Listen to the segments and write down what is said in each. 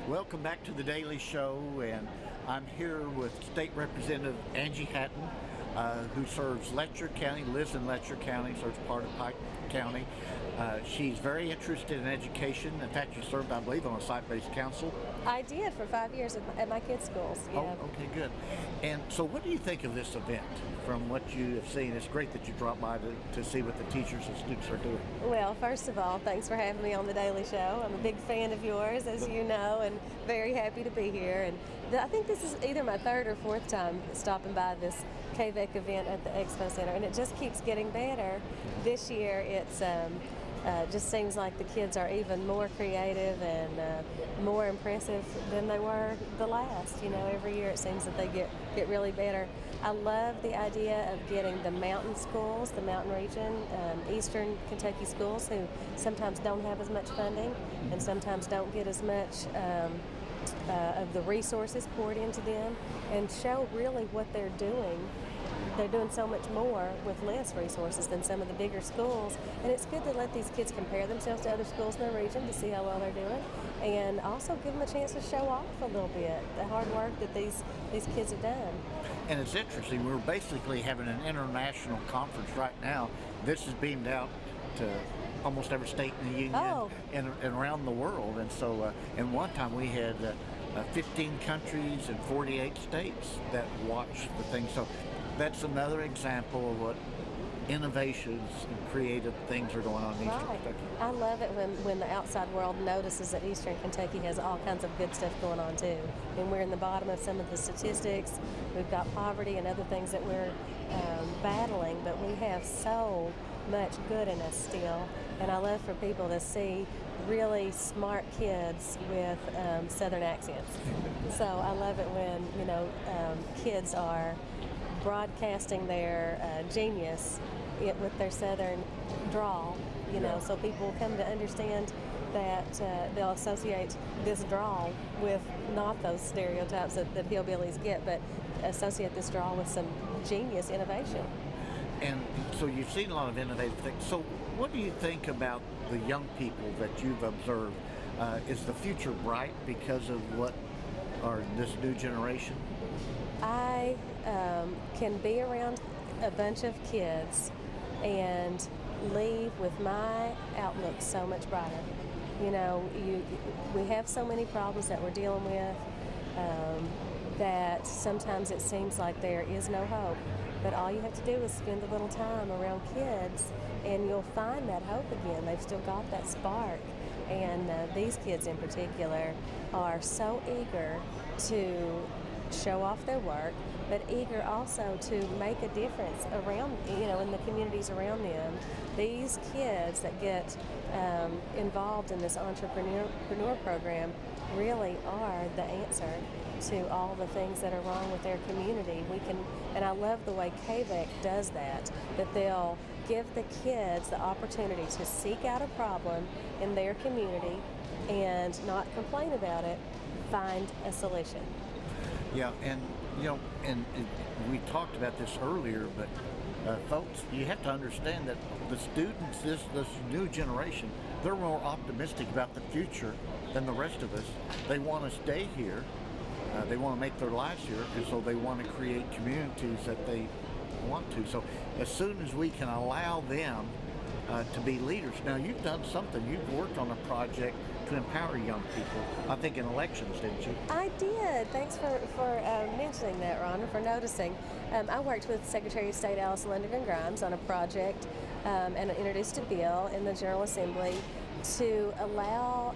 Welcome back to the Daily Show, and I'm here with State Representative Angie Hatton, who serves Letcher County, lives in Letcher County, serves part of Pike County. She's very interested in education. In fact, she served, I believe, on a site-based council. I did for 5 years at my kids' schools. Yeah. Oh, okay, good. And so what do you think of this event from what you have seen? It's great that you dropped by to see what the teachers and students are doing. Well, first of all, thanks for having me on the Daily Show. I'm a big fan of yours, as you know, and very happy to be here. And I think this is either my third or fourth time stopping by this KVEC event at the Expo Center, and it just keeps getting better. This year, it's just seems like the kids are even more creative and more impressive than they were the last. You know, every year it seems that they get really better. I love the idea of getting the mountain schools, the mountain region, eastern Kentucky schools who sometimes don't have as much funding and sometimes don't get as much of the resources poured into them, and show really what they're doing. They're doing so much more with less resources than some of the bigger schools, and it's good to let these kids compare themselves to other schools in their region to see how well they're doing, and also give them a chance to show off a little bit the hard work that these kids have done. And it's interesting, we're basically having an international conference right now. This is beamed out to almost every state in the union and around the world, and so in one time we had 15 countries and 48 states that watched the thing. So that's another example of what innovations and creative things are going on in Eastern Kentucky. I love it when the outside world notices that Eastern Kentucky has all kinds of good stuff going on too. And we're in the bottom of some of the statistics. We've got poverty and other things that we're battling, but we have so much good in us still. And I love for people to see really smart kids with Southern accents. So I love it when kids are broadcasting their genius with their Southern drawl, so people come to understand that they'll associate this drawl with not those stereotypes that hillbillies get, but associate this drawl with some genius innovation. And so you've seen a lot of innovative things. So what do you think about the young people that you've observed? Is the future bright because of what are this new generation? I can be around a bunch of kids and leave with my outlook so much brighter. We have so many problems that we're dealing with that sometimes it seems like there is no hope. But all you have to do is spend a little time around kids and you'll find that hope again. They've still got that spark. And these kids in particular are so eager to show off their work, but eager also to make a difference around, in the communities around them. These kids that get involved in this entrepreneur program really are the answer to all the things that are wrong with their community. And I love the way KVEC does that they'll give the kids the opportunity to seek out a problem in their community and not complain about it, find a solution. Yeah, and we talked about this earlier, but folks, you have to understand that the students, this new generation, they're more optimistic about the future than the rest of us. They want to stay here. They want to make their lives here, and so they want to create communities that they want to. So as soon as we can allow them to be leaders. Now, you've done something. You've worked on a project to empower young people, I think in elections, didn't you? I did. Thanks for mentioning that, Ron, and for noticing. I worked with Secretary of State Alice Lundergan Grimes on a project and introduced a bill in the General Assembly to allow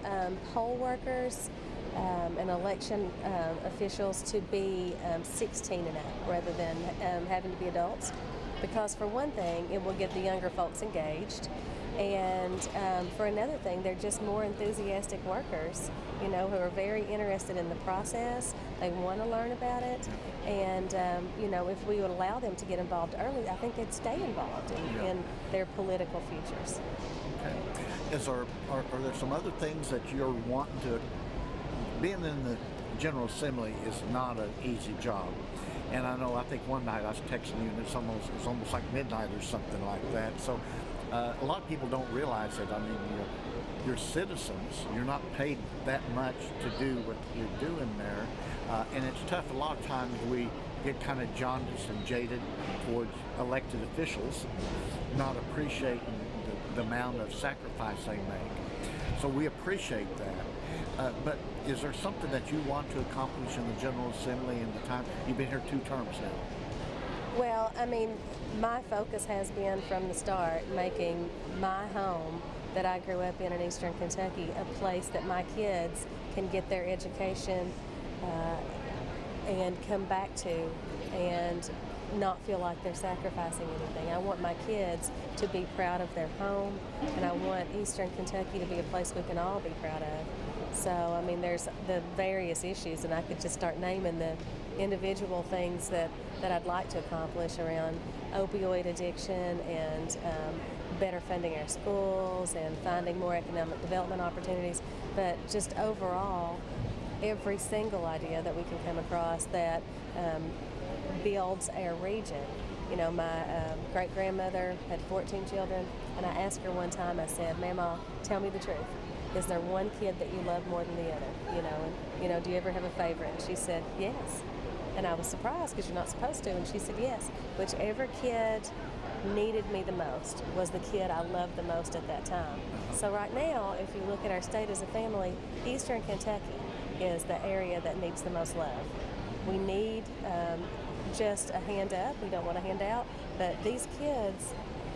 poll workers and election officials to be 16 and up rather than having to be adults. Because for one thing, it will get the younger folks engaged. And for another thing, they're just more enthusiastic workers, who are very interested in the process. They want to learn about it. And, if we would allow them to get involved early, I think they'd stay involved in their political futures. Okay. Are there some other things that you're wanting to... Being in the General Assembly is not an easy job. And I think one night I was texting you and it was almost like midnight or something like that. So a lot of people don't realize it. I mean, you're citizens. You're not paid that much to do what you're doing there. And it's tough. A lot of times we get kind of jaundiced and jaded towards elected officials, not appreciating the amount of sacrifice they make. So we appreciate that. But is there something that you want to accomplish in the General Assembly in the time? You've been here 2 terms now. Well, I mean, my focus has been from the start making my home that I grew up in Eastern Kentucky a place that my kids can get their education and come back to and not feel like they're sacrificing anything. I want my kids to be proud of their home, and I want Eastern Kentucky to be a place we can all be proud of. So, I mean, there's the various issues, and I could just start naming the individual things that I'd like to accomplish around opioid addiction and better funding our schools and finding more economic development opportunities. But just overall, every single idea that we can come across that builds our region. You know, my great-grandmother had 14 children, and I asked her one time, I said, "Mama, tell me the truth. Is there one kid that you love more than the other? Do you ever have a favorite?" And she said, "Yes." And I was surprised because you're not supposed to. And she said, "Yes, whichever kid needed me the most was the kid I loved the most at that time." So right now, if you look at our state as a family, Eastern Kentucky is the area that needs the most love. We need just a hand up. We don't want a handout, but these kids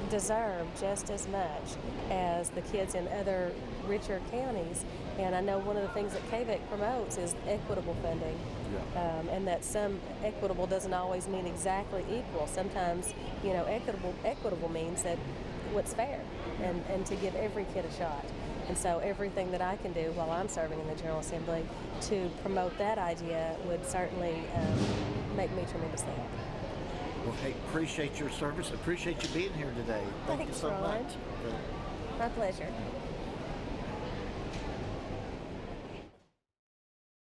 deserve just as much as the kids in other richer counties. And I know one of the things that KVEC promotes is equitable funding. Yeah. And that some equitable doesn't always mean exactly equal. Sometimes, equitable means that what's fair and to give every kid a shot. And so everything that I can do while I'm serving in the General Assembly to promote that idea would certainly make me tremendously happy. Well, hey, appreciate your service. Appreciate you being here today. Thank you Thanks, so Ron. much. My pleasure.